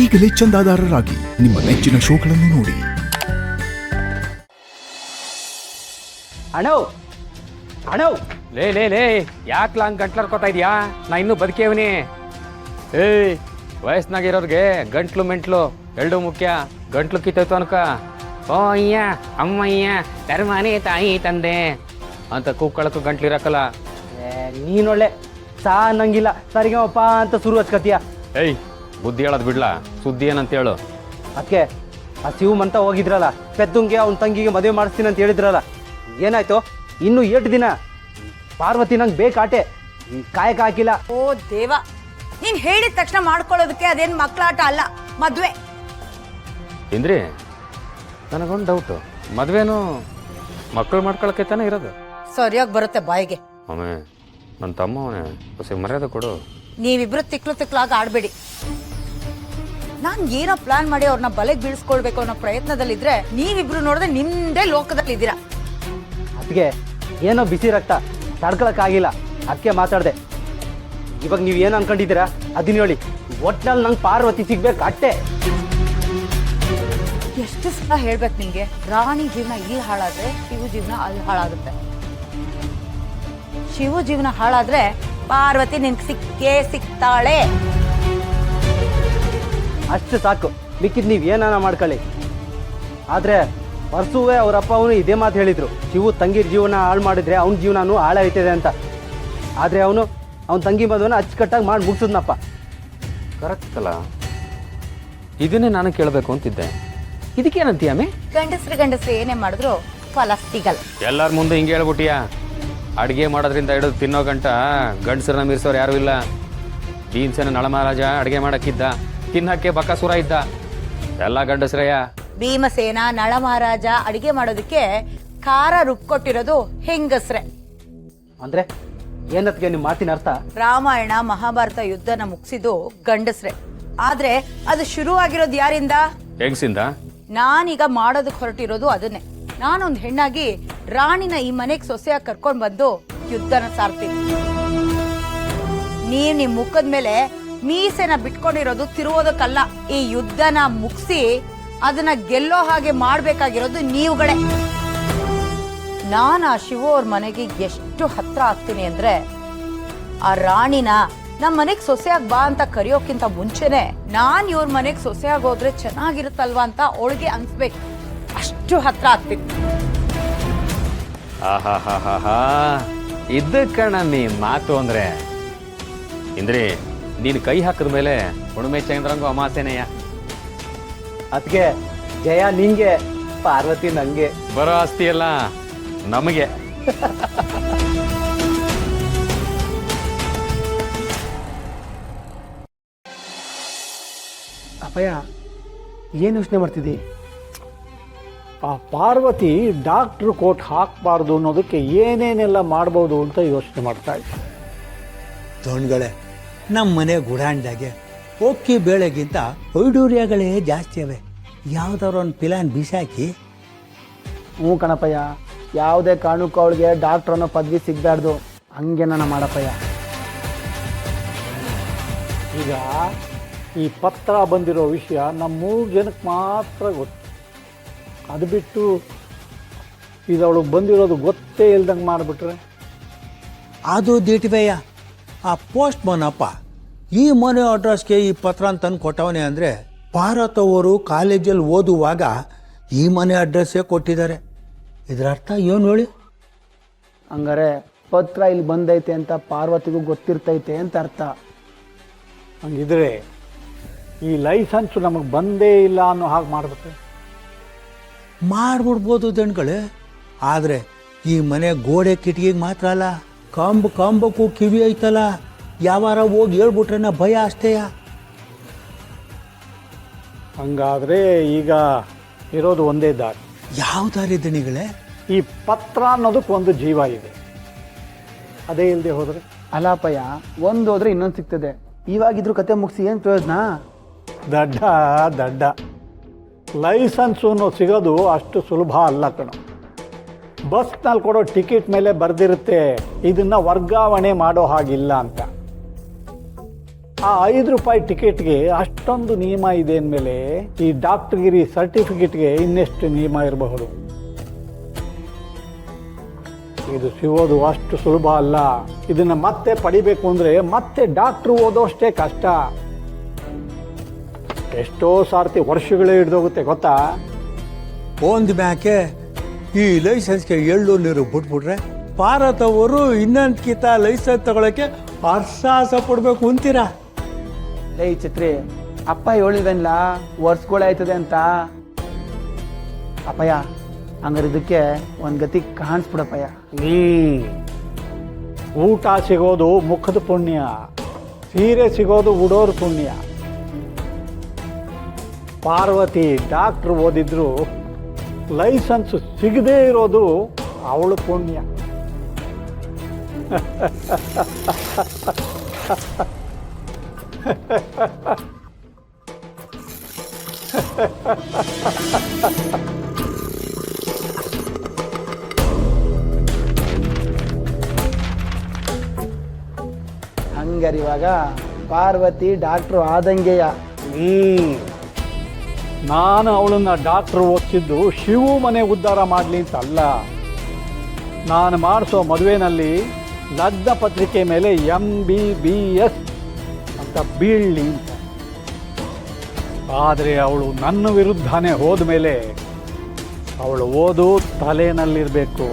ಈಗಲೇ ಚಂದಾದಾರರಾಗಿ ನಿಮ್ಮ ನೆಚ್ಚಿನ ಶೋಗಳನ್ನು ನೋಡಿ. ಅಣೋ ಅಣೋ ಲೇ ಲೇ ಲೇ ಯಾಕೆ ಹಂಗೆ ಗಂಟ್ಲರ್ಕೋತಾ ಇದೆಯಾ? ನಾ ಇನ್ನೂ ಬದುಕೇವನಿ. ಏಯ್, ವಯಸ್ಸಿನಾಗಿರೋರಿಗೆ ಗಂಟ್ಲು ಮೆಂಟ್ಲು ಎರಡು ಮುಖ್ಯ. ಗಂಟ್ಲು ಕಿತ್ತೋಯ್ತು ಅನ್ಕ ಓ ಅಯ್ಯ ಅಮ್ಮಯ್ಯ ಧರ್ಮನೇ ತಾಯಿ ತಂದೆ ಅಂತ ಕೂಕ್ಕಳಕ್ಕೂ ಗಂಟ್ಲಿರಕ್ಕಲ್ಲ. ನೀನೊಳ್ಳೆ ಸಾ ಅನ್ನಂಗಿಲ್ಲ ಸರಿಗಪ್ಪ ಅಂತ ಶುರು ಹಚ್ಕತಿಯ. ಏಯ್, ಬುದ್ಧಿ ಹೇಳೋದು ಬಿಡ್ಲಾ? ಸುದ್ದಿ ಏನಂತ ಹೇಳು. ಅದಕ್ಕೆ ಆ ಶಿವಮಂತ ಹೋಗಿದ್ರಲ್ಲ, ಪೆದ್ದುಂಗೆ ಅವ್ನ ತಂಗಿಗೆ ಮದುವೆ ಮಾಡಿಸ್ತೀನಿ ಅಂತ ಹೇಳಿದ್ರಲ್ಲ, ಏನಾಯ್ತು? ಇನ್ನು 8 ದಿನ ಪಾರ್ವತಿ ನಂಗೆ ಬೇಕಾಟೆ ಕಾಯಕ ಹಾಕಿಲ್ಲ. ಓ ದೇವ, ನೀನ್ ಹೇಳಿದ ತಕ್ಷಣ ಮಾಡ್ಕೊಳ್ಳೋದಕ್ಕೆ ಅದೇನ್ ಮಕ್ಕಳಾಟ ಅಲ್ಲ, ಮದ್ವೆ. ಇಂದ್ರಿ, ನನಗೊಂದು ಡೌಟು. ಮದುವೆನೂ ಮಕ್ಕಳು ಮಾಡ್ಕೊಳಕ್ಕೆ ತಾನೇ ಇರೋದು? ಸರಿಯಾಗಿ ಬರುತ್ತೆ ಬಾಯಿಗೆ. ಆಮೇ ನನ್ನ ತಮ್ಮ ಅವನೇ, ಹೊಸ ಮರ್ಯಾದೆ ಕೊಡು. ನೀವಿಬ್ರು ತಿಕ್ಲಾಗ ಆಡ್ಬೇಡಿ. ನಾನ್ ಏನೋ ಪ್ಲಾನ್ ಮಾಡಿ ಅವ್ರನ್ನ ಬಲೆಗೆ ಬೀಳ್ಸ್ಕೊಳ್ಬೇಕು ಅನ್ನೋ ಪ್ರಯತ್ನದಲ್ಲಿದ್ರೆ ನೀವಿಬ್ರು ನೋಡಿದ್ರೆ ನಿಮ್ದೇ ಲೋಕದಲ್ಲಿ ಇದ್ದೀರಾ. ಅದಕ್ಕೆ ಏನೋ ಬಿಸಿ ರಕ್ತ ತಡ್ಕೊಳಕ್ಕಾಗಿಲ್ಲ, ಅದಕ್ಕೆ ಮಾತಾಡ್ದೆ. ಇವಾಗ ನೀವು ಏನು ಅನ್ಕೊಂಡಿದ್ದೀರಾ ಅದನ್ನ ಹೇಳಿ. ಒಟ್ನಲ್ಲಿ ನಂಗೆ ಪಾರ್ವತಿ ಸಿಗ್ಬೇಕು ಅಟ್ಟೆ. ಎಷ್ಟು ಸಲ ಹೇಳ್ಬೇಕು ನಿಮ್ಗೆ, ರಾಣಿ ಜೀವನ ಇಲ್ಲಿ ಹಾಳಾದ್ರೆ ಶಿವ ಜೀವನ ಅಲ್ಲಿ ಹಾಳಾಗುತ್ತೆ. ಶಿವ ಜೀವನ ಹಾಳಾದ್ರೆ ಪಾರ್ವತಿ ನಿನ್ಗೆ ಸಿಕ್ಕೇ ಸಿಗ್ತಾಳೆ. ಅಷ್ಟು ಸಾಕು, ಮಿಕ್ಕಿದ್ ನೀವು ಏನಾನ ಮಾಡ್ಕೊಳ್ಳಿ. ಆದರೆ ಪರ್ಸುವೆ ಅವರಪ್ಪ ಅವನು ಇದೇ ಮಾತು ಹೇಳಿದ್ರು, ಶಿವು ತಂಗಿರ ಜೀವನ ಹಾಳು ಮಾಡಿದ್ರೆ ಅವನ ಜೀವನನೂ ಹಾಳಾಯ್ತದೆ ಅಂತ. ಆದರೆ ಅವನು ಅವನ ತಂಗಿ ಮದುವೆನ ಅಚ್ಚುಕಟ್ಟಾಗಿ ಮಾಡಿ ಮುಗಿಸಿದ್ನಪ್ಪ. ಕರೆಕ್ಟ್ ಅಲ್ಲ? ಇದನ್ನೇ ನಾನು ಕೇಳಬೇಕು ಅಂತಿದ್ದೆ. ಇದಕ್ಕೇನಂತೀಯ ಮೇ? ಗಂಡಸ್ರು ಏನೇ ಮಾಡಿದ್ರು ಫಲ ಸಿಗಲ್ಲ. ಎಲ್ಲರ ಮುಂದೆ ಹಿಂಗೆ ಹೇಳ್ಬಿಟ್ಟಿಯಾ? ಅಡುಗೆ ಮಾಡೋದ್ರಿಂದ ಹಿಡಿದು ತಿನ್ನೋ ಗಂಟ ಗಂಡಸರನ್ನ ಮೀರ್ಸೋರು ಯಾರೂ ಇಲ್ಲ. ಭೀಮಸೇನ ನಳಮಹಾರಾಜ ಅಡುಗೆ ಮಾಡಕ್ಕಿದ್ದ, ತಿನ್ನಕ್ಕೆ ಬಕಾಸುರ ಇದ್ದ, ಎಲ್ಲ ಗಂಡಸರಯ್ಯ. ಭೀಮಸೇನ ನಳಮಹಾರಾಜ ಅಡಿಗೆ ಮಾಡೋದಕ್ಕೆ ಖಾರ ರುಬ್ಕೊಟ್ಟಿರೋದು ಹೆಂಗಸ್ರೆ. ಅಂದರೆ ಏನತ್ಗೆ ನಿಮ್ಮ ಮಾತಿನ ಅರ್ಥ? ರಾಮಾಯಣ ಮಹಾಭಾರತ ಯುದ್ಧನ ಮುಗಿಸಿದ್ದು ಗಂಡಸ್ರೆ, ಆದ್ರೆ ಅದು ಶುರುವಾಗಿರೋದು ಯಾರಿಂದ? ಹೆಂಗಸಿಂದ. ನಾನೀಗ ಮಾಡೋದಕ್ಕೆ ಹೊರಟಿರೋದು ಅದನ್ನೇ. ನಾನೊಂದು ಹೆಣ್ಣಾಗಿ ರಾಣಿನ ಈ ಮನೆಗೆ ಸೊಸೆಯಾಗಿ ಕರ್ಕೊಂಡು ಬಂದು ಯುದ್ಧನ ಸಾರ್ತೀನಿ. ನೀವ್ ನಿಮ್ ಮುಖದ ಮೇಲೆ ಮೀಸೆನ ಬಿಟ್ಕೊಂಡಿರೋದು ತಿರುವುದಕ್ಕಲ್ಲ, ಈ ಯುದ್ಧನ ಮುಗಿಸಿ ಅದನ್ನ ಗೆಲ್ಲೋ ಹಾಗೆ ಮಾಡ್ಬೇಕಾಗಿರೋದು ನೀವುಗಳೇ. ನಾನು ಆ ಶಿವು ಅವ್ರ ಮನೆಗೆ ಎಷ್ಟು ಹತ್ರ ಆಗ್ತೀನಿ ಅಂದ್ರೆ, ಆ ರಾಣಿನ ನಮ್ಮ ಮನೆಗೆ ಸೊಸೆಯಾಗಿ ಬಾ ಅಂತ ಕರೆಯೋಕ್ಕಿಂತ ಮುಂಚೆನೆ ನಾನ್ ಇವ್ರ ಮನೆಗೆ ಸೊಸೆಯಾಗಿ ಹೋದ್ರೆ ಚೆನ್ನಾಗಿರುತ್ತಲ್ವಾ ಅಂತ ಅವಳಿಗೆ ಅನ್ಸ್ಬೇಕು, ಅಷ್ಟು ಹತ್ರ ಆಗ್ತೀನಿ. ಆಹಾ, ಇದ್ದ ಕಣಮ್ಮಿ ಮಾತು ಅಂದ್ರೆ. ಇಂದ್ರಿ, ನೀನು ಕೈ ಹಾಕಿದ ಮೇಲೆ ಹುಣ್ಮೆ ಚಂದ್ರಂಗೂ ಅಮಾಸೆನೆಯ. ಅದಕ್ಕೆ ಜಯ ನಿಂಗೆ, ಪಾರ್ವತಿ ನಂಗೆ. ಬರೋ ಆಸ್ತಿ ಎಲ್ಲ ನಮಗೆ. ಅಪ್ಪಯ್ಯ, ಏನು ಯೋಚನೆ ಮಾಡ್ತಿದ್ದಿ? ಆ ಪಾರ್ವತಿ ಡಾಕ್ಟ್ರು ಕೋಟ್ ಹಾಕಬಾರ್ದು ಅನ್ನೋದಕ್ಕೆ ಏನೇನೆಲ್ಲ ಮಾಡ್ಬೋದು ಅಂತ ಯೋಚನೆ ಮಾಡ್ತಾ ಇದ್ದೆ. ದೊಣ್ಗಳೇ, ನಮ್ಮ ಮನೆ ಗುಡಾಂಡಾಗೆ ಒಕ್ಕಿ ಬೇಳೆಗಿಂತ ವೈಡೂರ್ಯಗಳೇ ಜಾಸ್ತಿ ಅವೆ. ಯಾವ್ದಾದ್ರು ಒಂದು ಪ್ಲಾನ್ ಬಿಸಾಕಿ. ಹ್ಞೂ ಕಣಪ್ಪಯ್ಯ, ಯಾವುದೇ ಕಾರಣಕ್ಕೂ ಅವಳಿಗೆ ಡಾಕ್ಟ್ರ್ ಅನ್ನೋ ಪದವಿ ಸಿಗಬಾರ್ದು, ಹಂಗೆ ನಾನು ಮಾಡಪ್ಪಯ್ಯ. ಈಗ ಈ ಪತ್ರ ಬಂದಿರೋ ವಿಷಯ ನಮ್ಮ 3 ಜನಕ್ಕೆ ಮಾತ್ರ ಗೊತ್ತು. ಅದು ಬಿಟ್ಟು ಇದು ಅವಳಿಗೆ ಬಂದಿರೋದು ಗೊತ್ತೇ ಇಲ್ದಂಗೆ ಮಾಡಿಬಿಟ್ರೆ? ಅದು ದಿಟ್ವೆಯ್ಯ. ಆ ಪೋಸ್ಟ್ ಮನ್ ಅಪ್ಪ ಈ ಮನೆ ಅಡ್ರೆಸ್ಗೆ ಈ ಪತ್ರ ತಂದು ಕೊಟ್ಟವನೇ ಅಂದರೆ, ಭಾರತ್ ಅವರು ಕಾಲೇಜಲ್ಲಿ ಓದುವಾಗ ಈ ಮನೆ ಅಡ್ರೆಸ್ಸೇ ಕೊಟ್ಟಿದ್ದಾರೆ. ಇದರ ಅರ್ಥ ಏನು ಹೇಳಿ? ಹಂಗಾರೆ ಪತ್ರ ಇಲ್ಲಿ ಬಂದೈತೆ ಅಂತ ಪಾರ್ವತಿಗೂ ಗೊತ್ತಿರ್ತೈತೆ ಅಂತ ಅರ್ಥ. ಹಂಗಿದ್ರೆ ಈ ಲೈಸೆನ್ಸು ನಮಗೆ ಬಂದೇ ಇಲ್ಲ ಅನ್ನೋ ಹಾಗೆ ಮಾಡ್ಬೇಕು. ಮಾಡ್ಬಿಡ್ಬೋದು ದಣ್ಗಳೇ, ಆದರೆ ಈ ಮನೆ ಗೋಡೆ ಕಿಟಕಿಗೆ ಮಾತ್ರ ಅಲ್ಲ, ಕಂಬಕ್ಕೂ ಕಿವಿ ಐತಲ್ಲ, ಯಾವಾರ ಹೋಗಿ ಹೇಳ್ಬಿಟ್ರೆ ಭಯ ಅಷ್ಟೇಯ. ಹಂಗಾದರೆ ಈಗ ಇರೋದು ಒಂದೇ ದಾರಿ. ಯಾವ ದಾರಿ ದಣಿಗಳೇ? ಈ ಪತ್ರ ಅನ್ನೋದಕ್ಕೆ ಒಂದು ಜೀವ ಇದೆ, ಅದೇ ಇಲ್ಲದೆ ಹೋದರೆ? ಅಲಾಪಯ್ಯ, ಒಂದು ಹೋದ್ರೆ ಇನ್ನೊಂದು ಸಿಗ್ತದೆ. ಇವಾಗಿದ್ರು ಕತೆ ಮುಗಿಸಿ ಏನು ಪ್ರಯೋಜನ? ದಡ್ಡ ಲೈಸೆನ್ಸು ಸಿಗೋದು ಅಷ್ಟು ಸುಲಭ ಅಲ್ಲ ಕಣೋ. ಬಸ್ನಲ್ಲಿ ಕೊಡೋ ಟಿಕೆಟ್ ಮೇಲೆ ಬರೆದಿರುತ್ತೆ ಇದನ್ನು ವರ್ಗಾವಣೆ ಮಾಡೋ ಹಾಗಿಲ್ಲ ಅಂತ. ಆ ₹5 ಟಿಕೆಟ್ಗೆ ಅಷ್ಟೊಂದು ನಿಯಮ ಇದೆ ಅಂದಮೇಲೆ ಈ ಡಾಕ್ಟರ್ಗಿರಿ ಸರ್ಟಿಫಿಕೇಟ್ಗೆ ಇನ್ನೆಷ್ಟು ನಿಯಮ ಇರಬಹುದು? ಇದು ಸಿಗೋದು ಅಷ್ಟು ಸುಲಭ ಅಲ್ಲ. ಇದನ್ನ ಮತ್ತೆ ಪಡಿಬೇಕು ಅಂದ್ರೆ ಮತ್ತೆ ಡಾಕ್ಟ್ರು ಓದೋಷ್ಟೇ ಕಷ್ಟ. ಎಷ್ಟೋ ಸಾರ್ತಿ ವರ್ಷಗಳೇ ಹಿಡ್ದೋಗುತ್ತೆ ಗೊತ್ತಾ? ಒಂದು ಮ್ಯಾಕೆ ಈ ಲೈಸೆನ್ಸ್ಗೆ ಎಳ್ಳು ನೀರು ಬಿಟ್ಬಿಟ್ರೆ ಭಾರತ್ ಅವರು ಇನ್ನೊಂದ್ಕಿಂತ ಲೈಸೆನ್ಸ್ ತಗೊಳಕ್ಕೆ ಅರ್ಸಾಸ ಪಡ್ಬೇಕು ಅಂತೀರಾ? ಲೇ ಚಿತ್ರಿ, ಅಪ್ಪ ಹೇಳಿಲ್ವೇನ್ಲ ವರ್ಷಗಳಾಯ್ತದೆ ಅಂತ. ಅಪ್ಪಯ್ಯ, ಹಂಗಾರೆ ಇದಕ್ಕೆ ಒಂದು ಗತಿ ಕಾಣಿಸ್ಬಿಡಪ್ಪಯ್ಯ. ಊಟ ಸಿಗೋದು ಮುಖದ ಪುಣ್ಯ, ಸೀರೆ ಸಿಗೋದು ಉಡೋರು ಪುಣ್ಯ. ಪಾರ್ವತಿ ಡಾಕ್ಟ್ರು ಓದಿದ್ರು ಲೈಸೆನ್ಸ್ ಸಿಗದೇ ಇರೋದು ಅವಳು ಪುಣ್ಯ. ಹಂಗಾರಿವಾಗ ಪಾರ್ವತಿ ಡಾಕ್ಟ್ರು ಆದಂಗೆಯ. ನಾನು ಅವಳನ್ನ ಡಾಕ್ಟ್ರು ಓದಿಸಿದ್ದು ಶಿವು ಮನೆ ಉದ್ಧಾರ ಮಾಡಲಿ ಅಂತ ಅಲ್ಲ. ನಾನು ಮಾಡಿಸೋ ಮದುವೆನಲ್ಲಿ ಲಗ್ನ ಪತ್ರಿಕೆ ಮೇಲೆ MBBS ಅಂತ ಬೀಳಲಿ ಅಂತ. ಆದರೆ ಅವಳು ನನ್ನ ವಿರುದ್ಧನೇ ಹೋದ ಮೇಲೆ ಅವಳು ಓದು ತಲೆನಲ್ಲಿರಬೇಕು,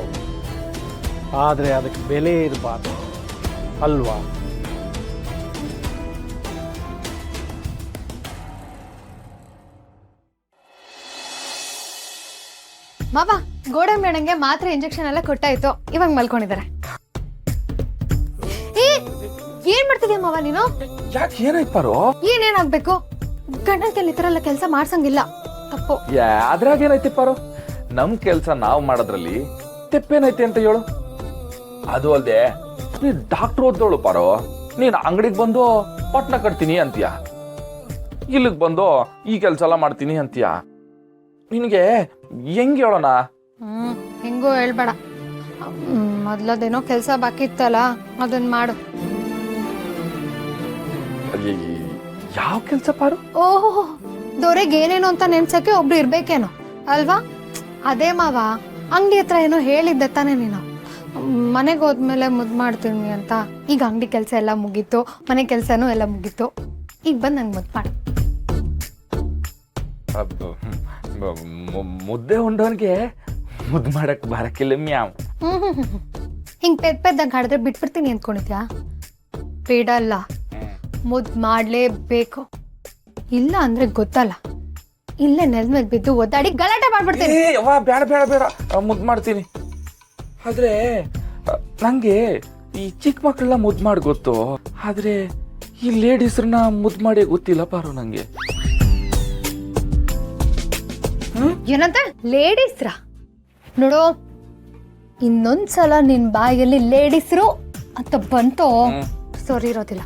ಆದರೆ ಅದಕ್ಕೆ ಬೆಲೆ ಇರಬಾರ್ದು ಅಲ್ವಾ? ಮಾವ, ಗೋಡೆ ಮೇಡಂಗೆ ಮಾತ್ರೆ ಇಂಜೆಕ್ಷನ್ ಎಲ್ಲ ಕೊಟ್ಟಾಯ್ತು, ಇವಾಗ ಮಲ್ಕೊಂಡಿದ್ದಾರೆ. ಏನ್ ಮಾಡ್ತಿದ್ಯಾ ಮಾವ ನೀನು? ಯಾಕೆ ಏನಾಯ್ತು ಪಾರು? ಏನೇನಾಗ್ಬೇಕು? ಗಂಡನ ಕೈಲಿ ಈ ತರ ಎಲ್ಲ ಕೆಲಸ ಮಾಡ್ಸಂಗಿಲ್ಲ, ತಪ್ಪು. ಅದ್ರಾಗ ಏನೈತಿ ಪಾರು? ನಮ್ ಕೆಲ್ಸ ನಾವ್ ಮಾಡೋದ್ರಲ್ಲಿ ತೆಪ್ಪೇನೈತಿ ಅಂತ ಹೇಳು. ಅದು ಅಲ್ದೆ ನೀನ್ ಡಾಕ್ಟರ್ ಓದೋಳು ಪಾರು, ನೀನ್ ಅಂಗಡಿಗೆ ಬಂದು ಪಟ್ನ ಕಟ್ತೀನಿ ಅಂತೀಯ, ಇಲ್ಲಿಗೆ ಬಂದು ಈ ಕೆಲ್ಸ ಎಲ್ಲ ಮಾಡ್ತೀನಿ ಅಂತೀಯ. ನಿನ್ಗೆ ಹೆಂಗ್ ಹೇಳೋಣ? ಹೆಂಗೋ ಹೇಳ್ಬೇಡ. ಮೊದ್ಲದೇನೋ ಕೆಲ್ಸ ಬಾಕಿ ಇತ್ತಲ್ಲ, ಅದನ್ನ ಮಾಡು. ಯಾವ ಕೆಲ್ಸ ಪಾರು? ಓಹೋ, ದೊರೆಗೆ ಏನೇನು ಅಂತ ನೆನ್ಸಕ್ಕೆ ಒಬ್ರು ಇರ್ಬೇಕೇನೋ ಅಲ್ವಾ? ಅದೇ ಮಾವ, ಅಂಗಡಿ ಹತ್ರ ಏನೋ ಹೇಳಿದ್ದೆ ತಾನೇ ನೀನು, ಮನೆಗೆ ಹೋದ್ಮೇಲೆ ಮುದ್ದು ಮಾಡ್ತೀನಿ ಅಂತ. ಈಗ ಅಂಗಡಿ ಕೆಲಸ ಎಲ್ಲ ಮುಗೀತು, ಮನೆ ಕೆಲಸನೂ ಎಲ್ಲ ಮುಗೀತು, ಈಗ ಬಂದು ನಂಗೆ ಮುದ್ದು ಮಾಡು. ಮುದ್ದೆ ಉಂಡವನ್ಗೆ ಮುದ್ದು ಮಾಡಕ್ ಬರಕಿಲ್ಲ ಮ್ಯಾವ್. ಹಿಂಗ್ ಪೆದ್ದಂಗೆ ಹಾಡಿದ್ರೆ ಬಿಟ್ಬಿಡ್ತೀನಿ ಅಂದ್ಕೊಂಡಿದ್ಯಾ? ಬೇಡಲ್ಲ, ಮುದ್ದು ಮಾಡ್ಲೇಬೇಕು. ಇಲ್ಲ ಅಂದ್ರೆ ಗೊತ್ತಲ್ಲ, ಇಲ್ಲೇ ನೆಲದ ಮೇಲೆ ಬಿದ್ದು ಒದ್ದಾಡಿ ಗಲಾಟೆ ಮಾಡ್ಬಿಡ್ತೀನಿ. ಬೇಡ ಬೇಡ ಬೇಡ, ಮುದ್ದು ಮಾಡ್ತೀನಿ. ಆದ್ರೆ ನಂಗೆ ಈ ಚಿಕ್ಕ ಮಕ್ಕಳೆಲ್ಲ ಮುದ್ದು ಮಾಡಿ ಗೊತ್ತು, ಆದ್ರೆ ಈ ಲೇಡೀಸ್ರನ್ನ ಮುದ್ದು ಮಾಡಿ ಗೊತ್ತಿಲ್ಲ ಪಾರು ನಂಗೆ. ಏನಂತ ಲೇಡೀಸ್ರ? ನೋಡು, ಇನ್ನೊಂದ್ಸಲ ನಿನ್ ಬಾಯಲ್ಲಿ ಲೇಡೀಸ್ರು ಅಂತ ಬಂತು, ಸರಿ ಇರೋದಿಲ್ಲ.